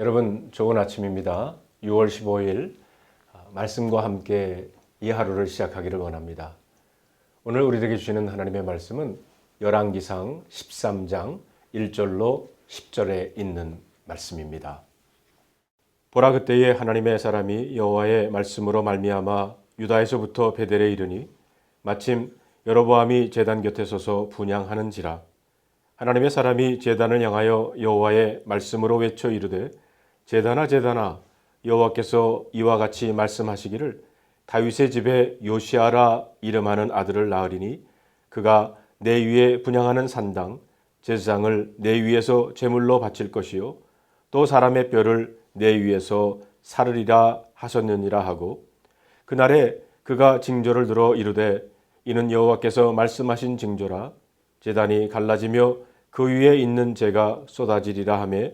여러분 좋은 아침입니다. 6월 15일 말씀과 함께 이 하루를 시작하기를 원합니다. 오늘 우리에게 주시는 하나님의 말씀은 열왕기상 13장 1절로 10절에 있는 말씀입니다. 보라, 그때에 하나님의 사람이 여호와의 말씀으로 말미암아 유다에서부터 베델에 이르니 마침 여로보암이 제단 곁에 서서 분향하는지라. 하나님의 사람이 제단을 향하여 여호와의 말씀으로 외쳐 이르되 제단아 제단아, 여호와께서 이와 같이 말씀하시기를 다윗의 집에 요시아라 이름하는 아들을 낳으리니 그가 내 위에 분향하는 산당 제사장을 내 위에서 제물로 바칠 것이요 또 사람의 뼈를 내 위에서 사르리라 하셨느니라 하고, 그날에 그가 징조를 들어 이르되 이는 여호와께서 말씀하신 징조라. 제단이 갈라지며 그 위에 있는 재가 쏟아지리라 하매,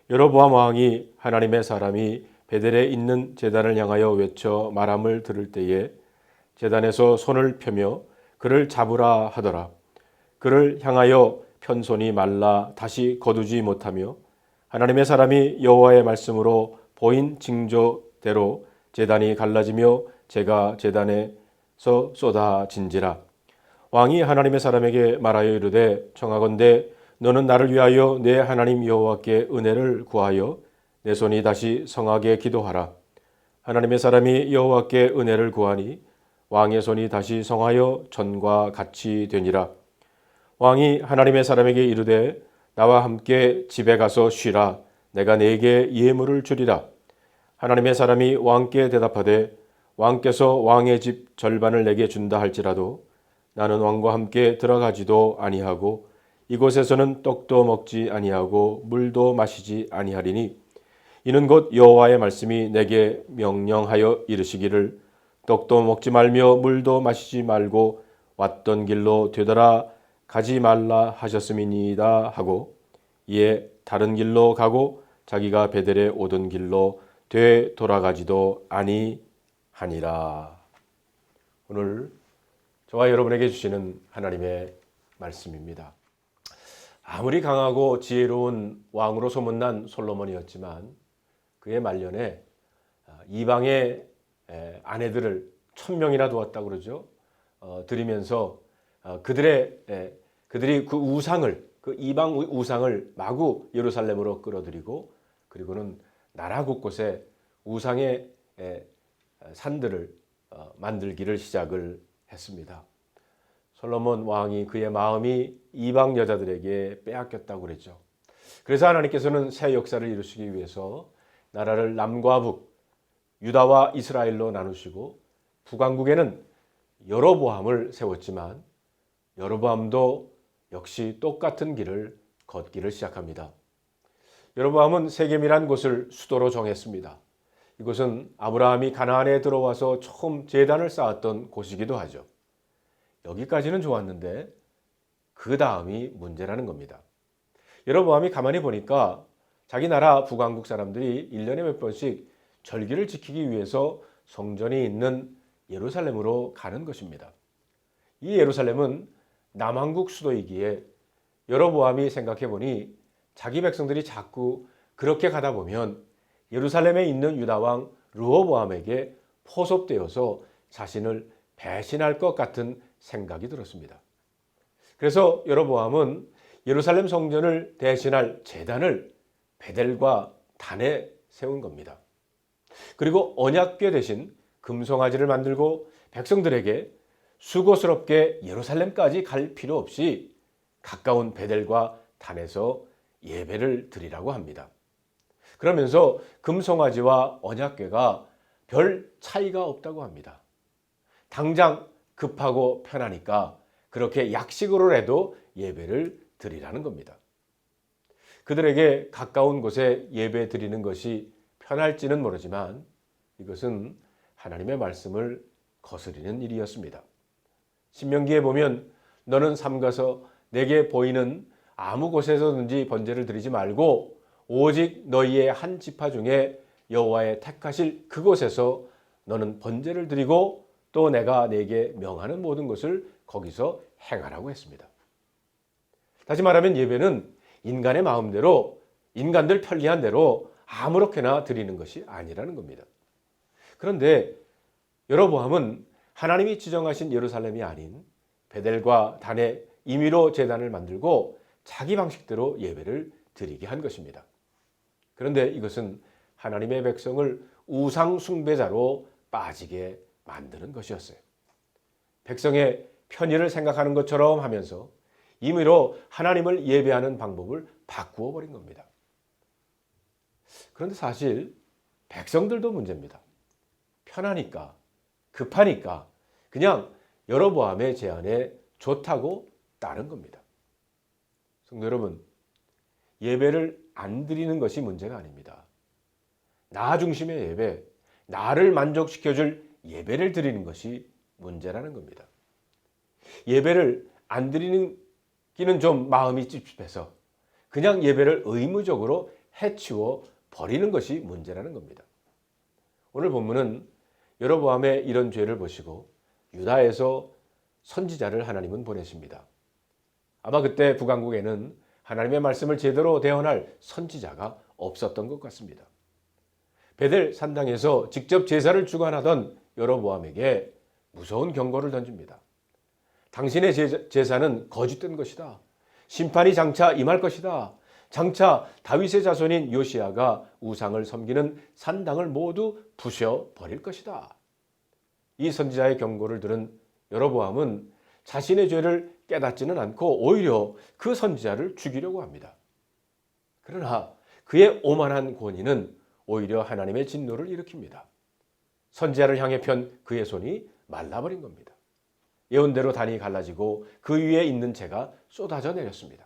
여로보암 왕이 하나님의 사람이 베델에 있는 제단을 향하여 외쳐 말함을 들을 때에 제단에서 손을 펴며 그를 잡으라 하더라. 그를 향하여 편손이 말라 다시 거두지 못하며 하나님의 사람이 여호와의 말씀으로 보인 징조대로 제단이 갈라지며 재가 제단에서 쏟아진지라. 왕이 하나님의 사람에게 말하여 이르되 청하건대 너는 나를 위하여 내 하나님 여호와께 은혜를 구하여 내 손이 다시 성하게 기도하라. 하나님의 사람이 여호와께 은혜를 구하니 왕의 손이 다시 성하여 전과 같이 되니라. 왕이 하나님의 사람에게 이르되 나와 함께 집에 가서 쉬라. 내가 네게 예물을 주리라. 하나님의 사람이 왕께 대답하되 왕께서 왕의 집 절반을 내게 준다 할지라도 나는 왕과 함께 들어가지도 아니하고 이곳에서는 떡도 먹지 아니하고 물도 마시지 아니하리니 이는 곧 여호와의 말씀이 내게 명령하여 이르시기를 떡도 먹지 말며 물도 마시지 말고 왔던 길로 되돌아 가지 말라 하셨음이니이다 하고, 이에 다른 길로 가고 자기가 베델에 오던 길로 되돌아가지도 아니하니라. 오늘 저와 여러분에게 주시는 하나님의 말씀입니다. 아무리 강하고 지혜로운 왕으로 소문난 솔로몬이었지만 그의 말년에 이방의 아내들을 1000명이나 두었다고 그러죠. 드리면서 그들이 그 우상을, 그 이방 우상을 마구 예루살렘으로 끌어들이고, 그리고는 나라 곳곳에 우상의 산들을 만들기를 시작을 했습니다. 솔로몬 왕이 그의 마음이 이방 여자들에게 빼앗겼다고 그랬죠. 그래서 하나님께서는 새 역사를 이루시기 위해서 나라를 남과 북, 유다와 이스라엘로 나누시고 북왕국에는 여로보암을 세웠지만 여로보암도 역시 똑같은 길을 걷기를 시작합니다. 여로보암은 세겜이란 곳을 수도로 정했습니다. 이곳은 아브라함이 가나안에 들어와서 처음 제단을 쌓았던 곳이기도 하죠. 여기까지는 좋았는데 그 다음이 문제라는 겁니다. 여로보암이 가만히 보니까 자기 나라 북왕국 사람들이 1년에 몇 번씩 절기를 지키기 위해서 성전이 있는 예루살렘으로 가는 것입니다. 이 예루살렘은 남왕국 수도이기에 여로보암이 생각해 보니 자기 백성들이 자꾸 그렇게 가다 보면 예루살렘에 있는 유다왕 르호보암에게 포섭되어서 자신을 배신할 것 같은 생각이 들었습니다. 그래서 여로보암은 예루살렘 성전을 대신할 제단을 베델과 단에 세운 겁니다. 그리고 언약궤 대신 금송아지를 만들고 백성들에게 수고스럽게 예루살렘까지 갈 필요 없이 가까운 베델과 단에서 예배를 드리라고 합니다. 그러면서 금송아지와 언약궤가 별 차이가 없다고 합니다. 당장 급하고 편하니까 그렇게 약식으로라도 예배를 드리라는 겁니다. 그들에게 가까운 곳에 예배 드리는 것이 편할지는 모르지만 이것은 하나님의 말씀을 거스르는 일이었습니다. 신명기에 보면 너는 삼가서 내게 보이는 아무 곳에서든지 번제를 드리지 말고 오직 너희의 한 지파 중에 여호와의 택하실 그곳에서 너는 번제를 드리고 또 내가 네게 명하는 모든 것을 거기서 행하라고 했습니다. 다시 말하면 예배는 인간의 마음대로 인간들 편리한 대로 아무렇게나 드리는 것이 아니라는 겁니다. 그런데 여로보암은 하나님이 지정하신 예루살렘이 아닌 베델과 단에 임의로 제단을 만들고 자기 방식대로 예배를 드리게 한 것입니다. 그런데 이것은 하나님의 백성을 우상 숭배자로 빠지게 만드는 것이었어요. 백성의 편의를 생각하는 것처럼 하면서 임의로 하나님을 예배하는 방법을 바꾸어 버린 겁니다. 그런데 사실 백성들도 문제입니다. 편하니까, 급하니까 그냥 여로보암의 제안에 좋다고 따른 겁니다. 성도 여러분, 예배를 안 드리는 것이 문제가 아닙니다. 나 중심의 예배, 나를 만족시켜줄 예배를 드리는 것이 문제라는 겁니다. 예배를 안 드리기는 좀 마음이 찝찝해서 그냥 예배를 의무적으로 해치워 버리는 것이 문제라는 겁니다. 오늘 본문은 여로보암의 이런 죄를 보시고 유다에서 선지자를 하나님은 보내십니다. 아마 그때 북왕국에는 하나님의 말씀을 제대로 대언할 선지자가 없었던 것 같습니다. 베델 산당에서 직접 제사를 주관하던 여로보암에게 무서운 경고를 던집니다. 당신의 제사는 거짓된 것이다. 심판이 장차 임할 것이다. 장차 다윗의 자손인 요시야가 우상을 섬기는 산당을 모두 부셔버릴 것이다. 이 선지자의 경고를 들은 여로보암은 자신의 죄를 깨닫지는 않고 오히려 그 선지자를 죽이려고 합니다. 그러나 그의 오만한 권위는 오히려 하나님의 진노를 일으킵니다. 선지자를 향해 편 그의 손이 말라버린 겁니다. 예언대로 단이 갈라지고 그 위에 있는 재가 쏟아져 내렸습니다.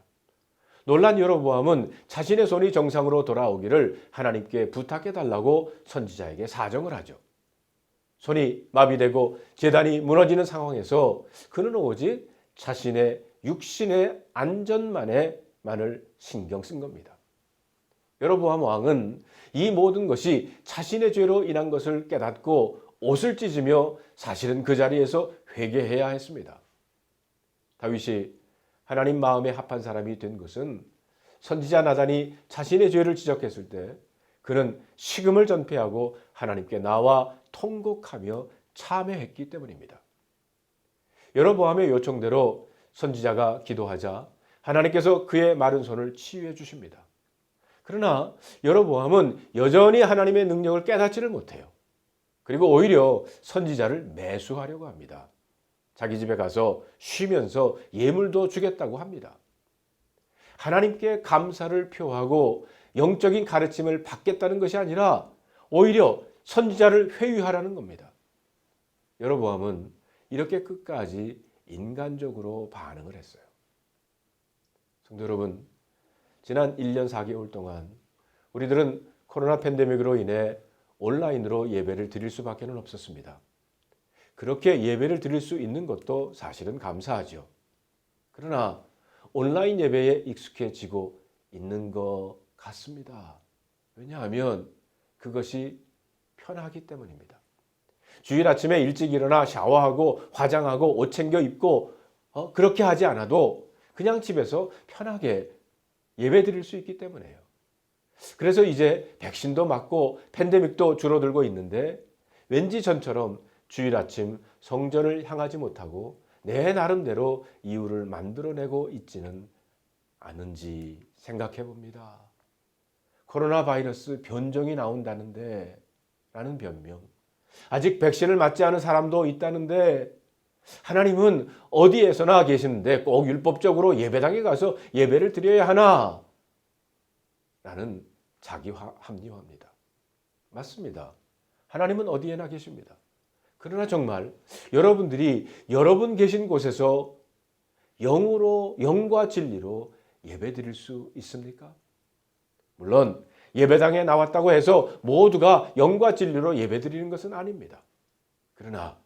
놀란 여로보암은 자신의 손이 정상으로 돌아오기를 하나님께 부탁해달라고 선지자에게 사정을 하죠. 손이 마비되고 제단이 무너지는 상황에서 그는 오직 자신의 육신의 안전만을 신경 쓴 겁니다. 여로보암 왕은 이 모든 것이 자신의 죄로 인한 것을 깨닫고 옷을 찢으며 사실은 그 자리에서 회개해야 했습니다. 다윗이 하나님 마음에 합한 사람이 된 것은 선지자 나단이 자신의 죄를 지적했을 때 그는 식음을 전폐하고 하나님께 나와 통곡하며 참회했기 때문입니다. 여로보암의 요청대로 선지자가 기도하자 하나님께서 그의 마른 손을 치유해 주십니다. 그러나 여로보암은 여전히 하나님의 능력을 깨닫지를 못해요. 그리고 오히려 선지자를 매수하려고 합니다. 자기 집에 가서 쉬면서 예물도 주겠다고 합니다. 하나님께 감사를 표하고 영적인 가르침을 받겠다는 것이 아니라 오히려 선지자를 회유하라는 겁니다. 여로보암은 이렇게 끝까지 인간적으로 반응을 했어요. 성도 여러분, 지난 1년 4개월 동안 우리들은 코로나 팬데믹으로 인해 온라인으로 예배를 드릴 수밖에 없었습니다. 그렇게 예배를 드릴 수 있는 것도 사실은 감사하죠. 그러나 온라인 예배에 익숙해지고 있는 것 같습니다. 왜냐하면 그것이 편하기 때문입니다. 주일 아침에 일찍 일어나 샤워하고 화장하고 옷 챙겨 입고 그렇게 하지 않아도 그냥 집에서 편하게 예배 드릴 수 있기 때문에요. 그래서 이제 백신도 맞고 팬데믹도 줄어들고 있는데 왠지 전처럼 주일 아침 성전을 향하지 못하고 내 나름대로 이유를 만들어내고 있지는 않은지 생각해 봅니다. 코로나 바이러스 변종이 나온다는데 라는 변명, 아직 백신을 맞지 않은 사람도 있다는데 하나님은 어디에서나 계시는데 꼭 율법적으로 예배당에 가서 예배를 드려야 하나? 라는 자기 합리화입니다. 맞습니다. 하나님은 어디에나 계십니다. 그러나 정말 여러분들이 여러분 계신 곳에서 영으로, 영과 진리로 예배 드릴 수 있습니까? 물론 예배당에 나왔다고 해서 모두가 영과 진리로 예배 드리는 것은 아닙니다. 그러나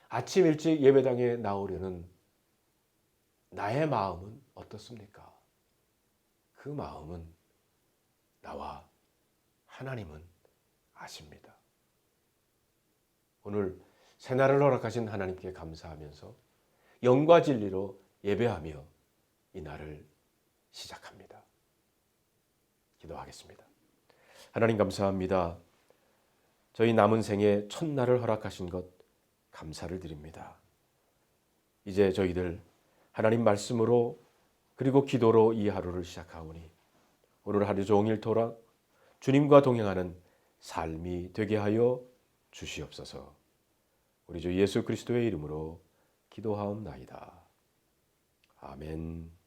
아침 일찍 예배당에 나오려는 나의 마음은 어떻습니까? 그 마음은 나와 하나님은 아십니다. 오늘 새날을 허락하신 하나님께 감사하면서 영과 진리로 예배하며 이 날을 시작합니다. 기도하겠습니다. 하나님 감사합니다. 저희 남은 생에 첫날을 허락하신 것 감사를 드립니다. 이제 저희들 하나님 말씀으로 그리고 기도로 이 하루를 시작하오니 오늘 하루 종일 돌아 주님과 동행하는 삶이 되게 하여 주시옵소서. 우리 주 예수 그리스도의 이름으로 기도하옵나이다. 아멘.